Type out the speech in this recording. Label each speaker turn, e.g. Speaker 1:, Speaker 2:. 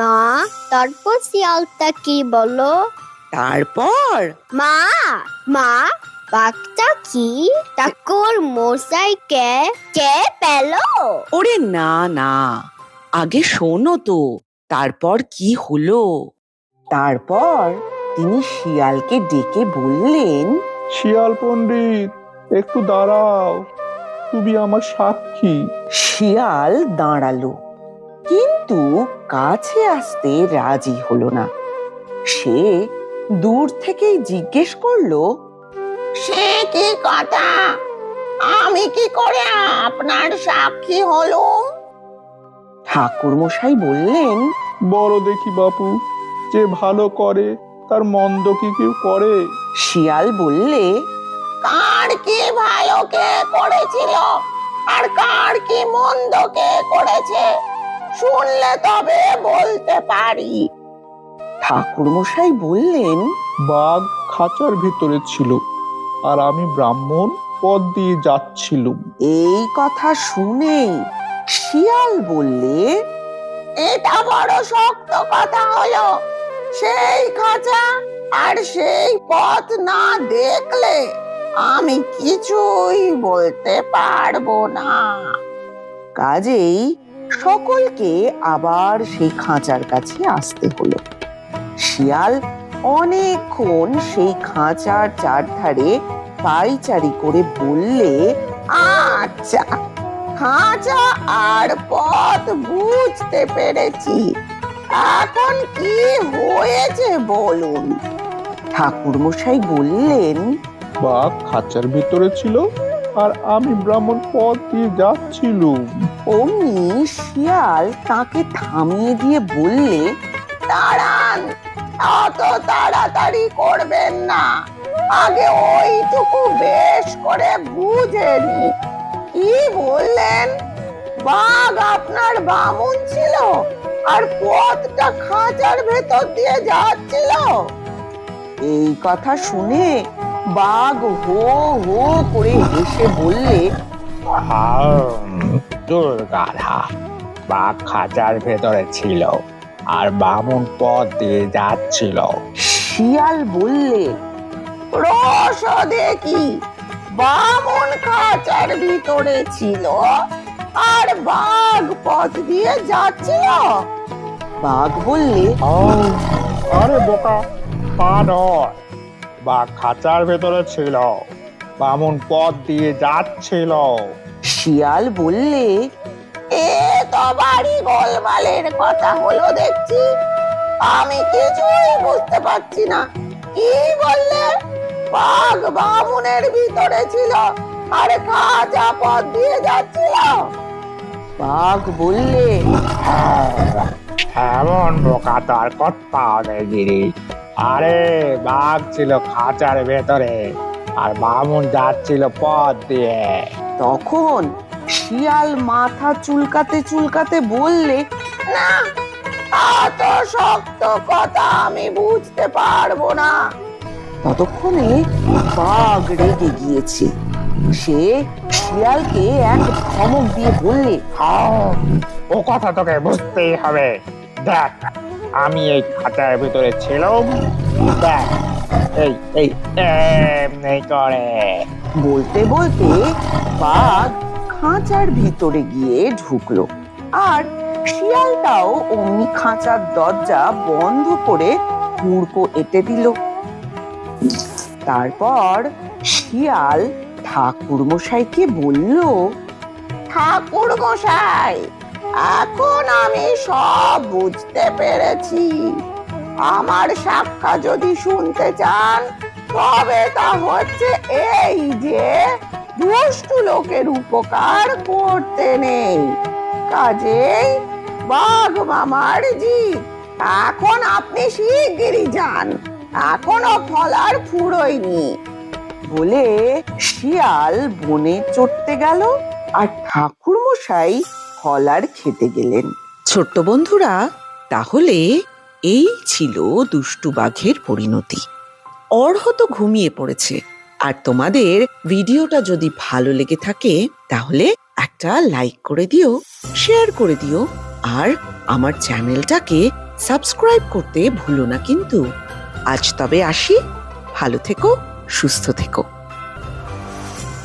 Speaker 1: মা, তারপর শিয়ালটা কি বলো?
Speaker 2: তারপর
Speaker 1: মা, মা, বাঘটা কি ঠাকুর মশাইকে কে পেলো?
Speaker 2: ওরে না না, আগে শোনো তো তারপর কি হলো। তারপর তিনি শিয়ালকে ডেকে বললেন,
Speaker 3: শিয়াল পণ্ডিত, একটু দাঁড়াও, তুমি আমার সাক্ষী।
Speaker 2: শিয়াল দাঁড়ালো, কিন্তু কাছে আসতে রাজি হলো না। সে দূর থেকেই জিজ্ঞেস করলো,
Speaker 4: সে কি কথা? আমি কি করে আপনার সাক্ষী হলুম?
Speaker 2: ঠাকুরমশাই বললেন,
Speaker 3: বলো দেখি বাপু, যে ভালো করে তার মন্দ কি কেউ করে?
Speaker 2: শিয়াল বললে,
Speaker 4: কার কি ভালো কে করেছিল আর কার কি মন্দ কে করেছে শুনলে তবে বলতে পারি।
Speaker 2: ঠাকুরমশাই বললেন,
Speaker 3: বাঘ খাঁচার ভিতরে ছিল আর আমি ব্রাহ্মণ পথ দিয়ে যাচ্ছিলুম।
Speaker 2: এই কথা শুনেই শিয়াল বললে,
Speaker 4: এটা বড় শক্ত কথা হলো। সেই খাঁচা আর সেই পথ না দেখলে আমি কিছুই বলতে পারবো না।
Speaker 2: কাজেই সকলকে আবার সেই খাঁচার কাছে আসতে হলো। শিয়াল অনেকক্ষণ সেই খাঁচার চারধারে পায়চারি করে বললে,
Speaker 4: আচ্ছা, খাঁচা আর পথ বুঝতে পেরেছি। এখন কি হয়েছে বলুন।
Speaker 2: ঠাকুরমশাই বললেন,
Speaker 3: বাঘ খাঁচার ভিতরে ছিল আর আমি ব্রাহ্মণ পথ দিয়ে যাচ্ছিলুম।
Speaker 2: অমনি শিয়াল তাকে থামিয়ে দিয়ে বললে,
Speaker 4: দাঁড়ান, অত তাড়াতাড়ি করবেন না। আগে ওইটুকু বেশ করে বুঝে নি। কি বললেন? বাঘ আপনার বামুন ছিল আর পথটা খাঁচার ভেতর দিয়ে যাচ্ছিল?
Speaker 2: এই কথা শুনে বাঘ হো হো করে হেসে বললে,
Speaker 5: দুর্গাধা, বাঘ খাঁচার ভেতরে ছিল আর বামুন পথ দিয়ে যাচ্ছিল।
Speaker 2: শিয়াল বললে,
Speaker 4: রস দেখি, বামুন খাঁচার ভিতরে ছিল আর বাঘ পথ দিয়ে যাচ্ছিল।
Speaker 2: বাঘ বললে,
Speaker 5: আরে বোকা, তা নয়, বাঘ খাঁচার ভেতরে ছিল, বামুন পথ দিয়ে যাচ্ছিল।
Speaker 2: শিয়াল বললে,
Speaker 4: এ তো বাড়ি গোলমালের কথা হলো দেখছি। আমি কিছুই বুঝতে পারছি না। কি বললে? বাঘ বামুনের ভিতরে ছিল আর খাঁচা পথ দিয়ে যাচ্ছিল?
Speaker 2: বাঘ বললে,
Speaker 5: এমন বোকা তার কথা গিরি। আরে বাঘ ছিল খাঁচার ভেতরে আর বামুন যাচ্ছিল পথ দিয়ে।
Speaker 2: তখন শিয়াল মাথা চুলকাতে চুলকাতে বললে,
Speaker 4: না, এত শক্ত কথা আমি বুঝতে পারবো না।
Speaker 2: ততক্ষণে বাঘ রেগে গিয়েছে। সে শিয়ালকে এক ধমক দিয়ে বললে,
Speaker 5: ও কথা তোকে বুঝতেই হবে। দেখ, আমি এই খাঁচার ভিতরে ছিলাম, দেখ, এই এই এমনি করে।
Speaker 2: বলতে বলতে বাঘ খাঁচার ভিতরে গিয়ে ঢুকলো, আর শিয়ালটাও অমনি খাঁচার দরজা বন্ধ করে হুড়কো এঁটে দিল। তারপর শিয়াল ঠাকুরমশাইকে বলল,
Speaker 4: ঠাকুর মশাই, এখন আমি সব বুঝতে পেরেছি। আমার সাক্ষা যদি শুনতে চান, তবে তা হচ্ছে এই যে দুষ্টু লোকের উপকার করতে নেই। কাজেই বাঘ মামার জিত। এখন আপনি শিগগিরই যান, এখনো ফলার ফুরোয়নি।
Speaker 2: বলে শিয়াল বনে চড়তে গেল আর ঠাকুরমশাই ফলার খেতে গেলেন। ছোট্ট বন্ধুরা, তাহলে এই ছিল দুষ্টু বাঘের পরিণতি। অর্হ তো ঘুমিয়ে পড়েছে, আর তোমাদের ভিডিওটা যদি ভালো লেগে থাকে তাহলে একটা লাইক করে দিও, শেয়ার করে দিও, আর আমার চ্যানেলটাকে সাবস্ক্রাইব করতে ভুলো না কিন্তু। আজ তবে আসি, ভালো থেকো, সুস্থ থেকো।